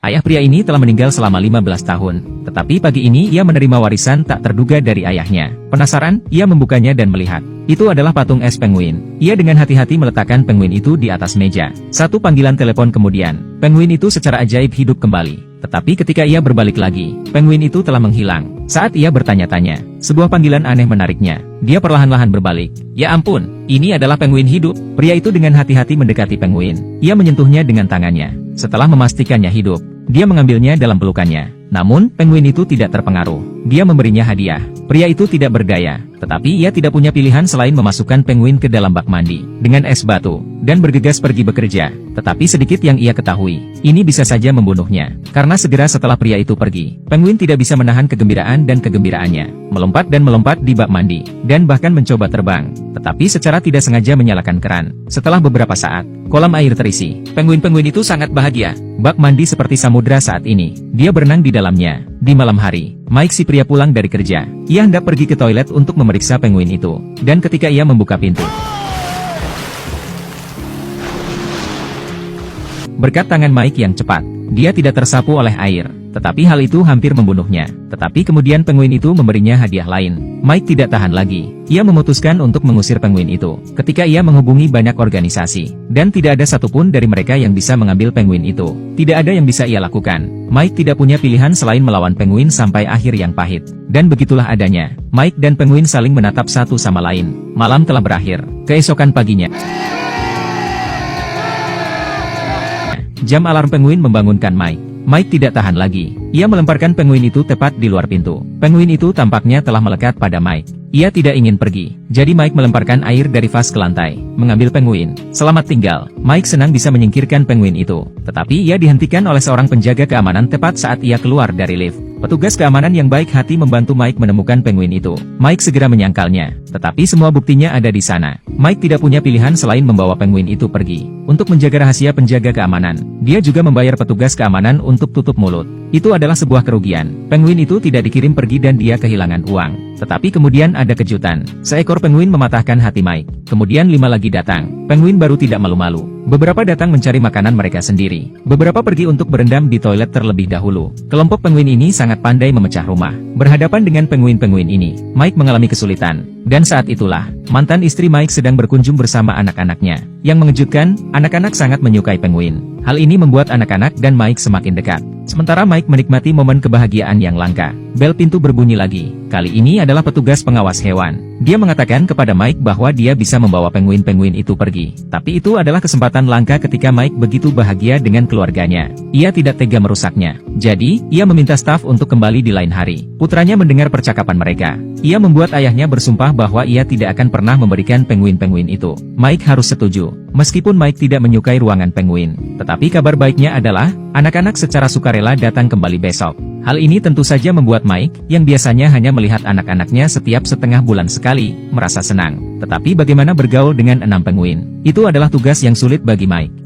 Ayah pria ini telah meninggal selama 15 tahun, tetapi pagi ini ia menerima warisan tak terduga dari ayahnya. Penasaran, ia membukanya dan melihat. Itu adalah patung es penguin. Ia dengan hati-hati meletakkan penguin itu di atas meja. Satu panggilan telepon kemudian, penguin itu secara ajaib hidup kembali. Tetapi ketika ia berbalik lagi, penguin itu telah menghilang. Saat ia bertanya-tanya, sebuah panggilan aneh menariknya. Dia perlahan-lahan berbalik. Ya ampun, ini adalah penguin hidup. Pria itu dengan hati-hati mendekati penguin. Ia menyentuhnya dengan tangannya. Setelah memastikannya hidup, dia mengambilnya dalam pelukannya. Namun, penguin itu tidak terpengaruh. Dia memberinya hadiah. Pria itu tidak berdaya, tetapi ia tidak punya pilihan selain memasukkan penguin ke dalam bak mandi dengan es batu, dan bergegas pergi bekerja. Tetapi sedikit yang ia ketahui, ini bisa saja membunuhnya. Karena segera setelah pria itu pergi, penguin tidak bisa menahan kegembiraan dan kegembiraannya. Melompat dan melompat di bak mandi, dan bahkan mencoba terbang. Tetapi secara tidak sengaja menyalakan keran. Setelah beberapa saat, kolam air terisi. Penguin-penguin itu sangat bahagia. Bak mandi seperti samudra saat ini. Dia berenang di dalamnya. Di malam hari, Mike si pria pulang dari kerja. Ia hendak pergi ke toilet untuk memeriksa penguin itu. Dan ketika ia membuka pintu, berkat tangan Mike yang cepat, dia tidak tersapu oleh air. Tetapi hal itu hampir membunuhnya. Tetapi kemudian penguin itu memberinya hadiah lain. Mike tidak tahan lagi. Ia memutuskan untuk mengusir penguin itu. Ketika ia menghubungi banyak organisasi, dan tidak ada satupun dari mereka yang bisa mengambil penguin itu. Tidak ada yang bisa ia lakukan. Mike tidak punya pilihan selain melawan penguin sampai akhir yang pahit. Dan begitulah adanya. Mike dan penguin saling menatap satu sama lain. Malam telah berakhir. Keesokan paginya, jam alarm penguin membangunkan Mike. Mike tidak tahan lagi. Ia melemparkan penguin itu tepat di luar pintu. Penguin itu tampaknya telah melekat pada Mike. Ia tidak ingin pergi. Jadi Mike melemparkan air dari vas ke lantai, mengambil penguin. Selamat tinggal. Mike senang bisa menyingkirkan penguin itu. Tetapi ia dihentikan oleh seorang penjaga keamanan tepat saat ia keluar dari lift. Petugas keamanan yang baik hati membantu Mike menemukan penguin itu. Mike segera menyangkalnya. Tetapi semua buktinya ada di sana. Mike tidak punya pilihan selain membawa penguin itu pergi. Untuk menjaga rahasia penjaga keamanan, dia juga membayar petugas keamanan untuk tutup mulut. Itu adalah sebuah kerugian. Penguin itu tidak dikirim pergi dan dia kehilangan uang. Tetapi kemudian ada kejutan. Seekor penguin mematahkan hati Mike. Kemudian 5 lagi datang. Penguin baru tidak malu-malu. Beberapa datang mencari makanan mereka sendiri. Beberapa pergi untuk berendam di toilet terlebih dahulu. Kelompok penguin ini sangat pandai memecah rumah. Berhadapan dengan penguin-penguin ini, Mike mengalami kesulitan. Dan saat itulah, mantan istri Mike sedang berkunjung bersama anak-anaknya. Yang mengejutkan, anak-anak sangat menyukai penguin. Hal ini membuat anak-anak dan Mike semakin dekat. Sementara Mike menikmati momen kebahagiaan yang langka. Bel pintu berbunyi lagi. Kali ini adalah petugas pengawas hewan. Dia mengatakan kepada Mike bahwa dia bisa membawa penguin-penguin itu pergi. Tapi itu adalah kesempatan langka ketika Mike begitu bahagia dengan keluarganya. Ia tidak tega merusaknya. Jadi, ia meminta staf untuk kembali di lain hari. Putranya mendengar percakapan mereka. Ia membuat ayahnya bersumpah bahwa ia tidak akan pernah memberikan penguin-penguin itu. Mike harus setuju. Meskipun Mike tidak menyukai ruangan penguin. Tetapi kabar baiknya adalah, anak-anak secara sukarela datang kembali besok. Hal ini tentu saja membuat Mike, yang biasanya hanya melihat anak-anaknya setiap setengah bulan sekali, merasa senang. Tetapi bagaimana bergaul dengan 6 penguin? Itu adalah tugas yang sulit bagi Mike.